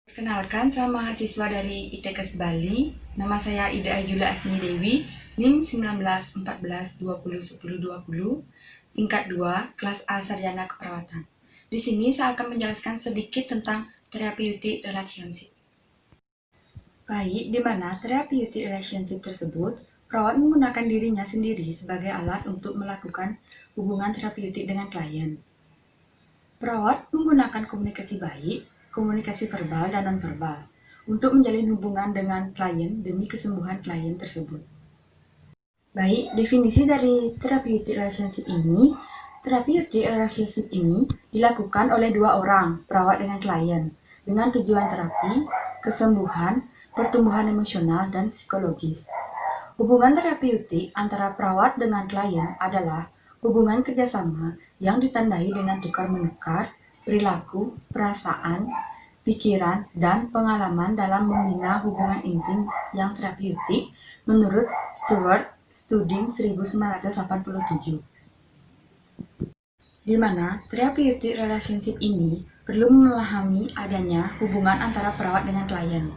Perkenalkan, saya mahasiswa dari ITKes Bali. Nama saya Ida Ayula Asni Dewi, NIM 1914201020, tingkat 2, kelas A Sarjana Keperawatan. Di sini saya akan menjelaskan sedikit tentang therapeutic relationship. Baik, di mana therapeutic relationship tersebut, perawat menggunakan dirinya sendiri sebagai alat untuk melakukan hubungan terapeutik dengan klien. Perawat menggunakan komunikasi baik, komunikasi verbal dan nonverbal untuk menjalin hubungan dengan klien demi kesembuhan klien tersebut. Baik, definisi dari therapeutic relationship ini. Therapeutic relationship ini dilakukan oleh dua orang, perawat dengan klien, dengan tujuan terapi, kesembuhan, pertumbuhan emosional, dan psikologis. Hubungan terapeutik antara perawat dengan klien adalah hubungan kerjasama yang ditandai dengan tukar-menukar perilaku, perasaan, pikiran, dan pengalaman dalam membina hubungan intim yang terapeutik menurut Stuart Studing 1987. Di mana therapeutic relationship ini perlu memahami adanya hubungan antara perawat dengan klien.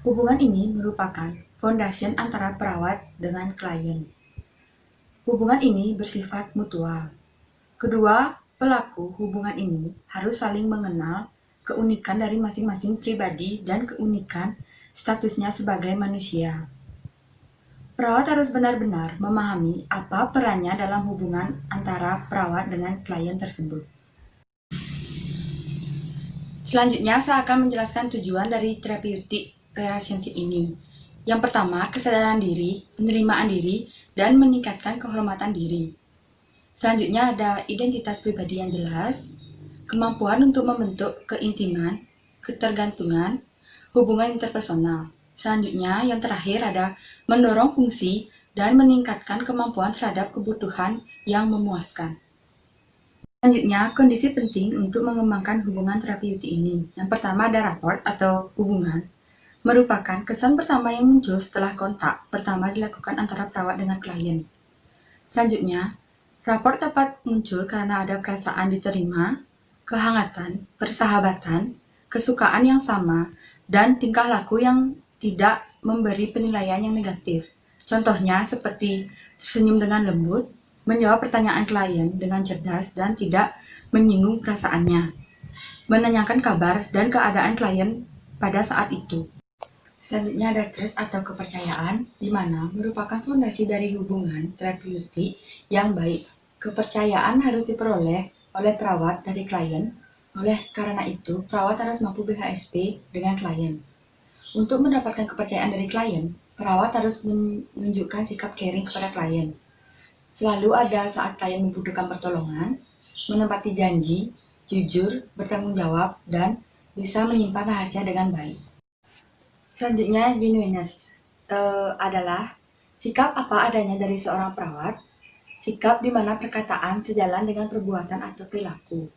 Hubungan ini merupakan fondasi antara perawat dengan klien. Hubungan ini bersifat mutual. Kedua pelaku hubungan ini harus saling mengenal keunikan dari masing-masing pribadi dan keunikan statusnya sebagai manusia. Perawat harus benar-benar memahami apa perannya dalam hubungan antara perawat dengan klien tersebut. Selanjutnya, saya akan menjelaskan tujuan dari therapeutic relationship ini. Yang pertama, kesadaran diri, penerimaan diri, dan meningkatkan kehormatan diri. Selanjutnya ada identitas pribadi yang jelas, kemampuan untuk membentuk keintiman, ketergantungan, hubungan interpersonal. Selanjutnya yang terakhir ada mendorong fungsi dan meningkatkan kemampuan terhadap kebutuhan yang memuaskan. Selanjutnya, kondisi penting untuk mengembangkan hubungan terapeutik ini. Yang pertama ada rapport atau hubungan. Merupakan kesan pertama yang muncul setelah kontak pertama dilakukan antara perawat dengan klien. Selanjutnya, rapport dapat muncul karena ada perasaan diterima, kehangatan, persahabatan, kesukaan yang sama, dan tingkah laku yang tidak memberi penilaian yang negatif. Contohnya seperti tersenyum dengan lembut, menjawab pertanyaan klien dengan cerdas dan tidak menyinggung perasaannya, menanyakan kabar dan keadaan klien pada saat itu. Selanjutnya ada trust atau kepercayaan, di mana merupakan fondasi dari hubungan terapeutik yang baik. Kepercayaan harus diperoleh oleh perawat dari klien. Oleh karena itu, perawat harus mampu BHSP dengan klien. Untuk mendapatkan kepercayaan dari klien, perawat harus menunjukkan sikap caring kepada klien. Selalu ada saat klien membutuhkan pertolongan, menepati janji, jujur, bertanggung jawab, dan bisa menyimpan rahasia dengan baik. Selanjutnya, genuineness adalah sikap apa adanya dari seorang perawat, sikap di mana perkataan sejalan dengan perbuatan atau perilaku.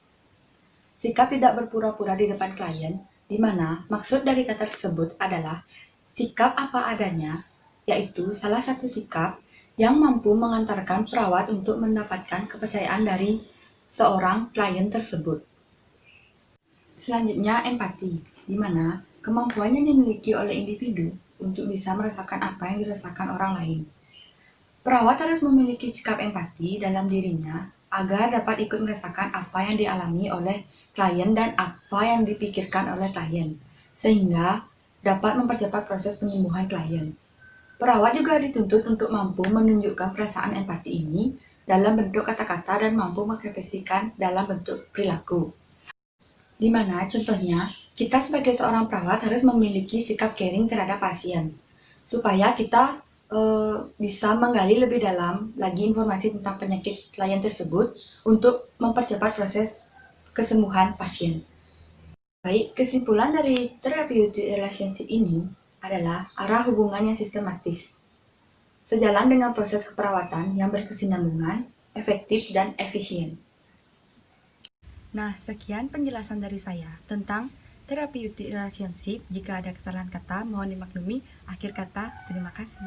Sikap tidak berpura-pura di depan klien, di mana maksud dari kata tersebut adalah sikap apa adanya, yaitu salah satu sikap yang mampu mengantarkan perawat untuk mendapatkan kepercayaan dari seorang klien tersebut. Selanjutnya, empati, di mana kemampuan yang dimiliki oleh individu untuk bisa merasakan apa yang dirasakan orang lain. Perawat harus memiliki sikap empati dalam dirinya agar dapat ikut merasakan apa yang dialami oleh klien dan apa yang dipikirkan oleh klien, sehingga dapat mempercepat proses penyembuhan klien. Perawat juga dituntut untuk mampu menunjukkan perasaan empati ini dalam bentuk kata-kata dan mampu mengekspresikan dalam bentuk perilaku. Di mana contohnya, kita sebagai seorang perawat harus memiliki sikap caring terhadap pasien, supaya kita bisa menggali lebih dalam lagi informasi tentang penyakit klien tersebut untuk mempercepat proses kesembuhan pasien. Baik, kesimpulan dari therapeutic relationship ini adalah arah hubungan yang sistematis, sejalan dengan proses keperawatan yang berkesinambungan, efektif, dan efisien. Nah, sekian penjelasan dari saya tentang Therapeutic relationship, jika ada kesalahan kata, mohon dimaklumi. Akhir kata, terima kasih.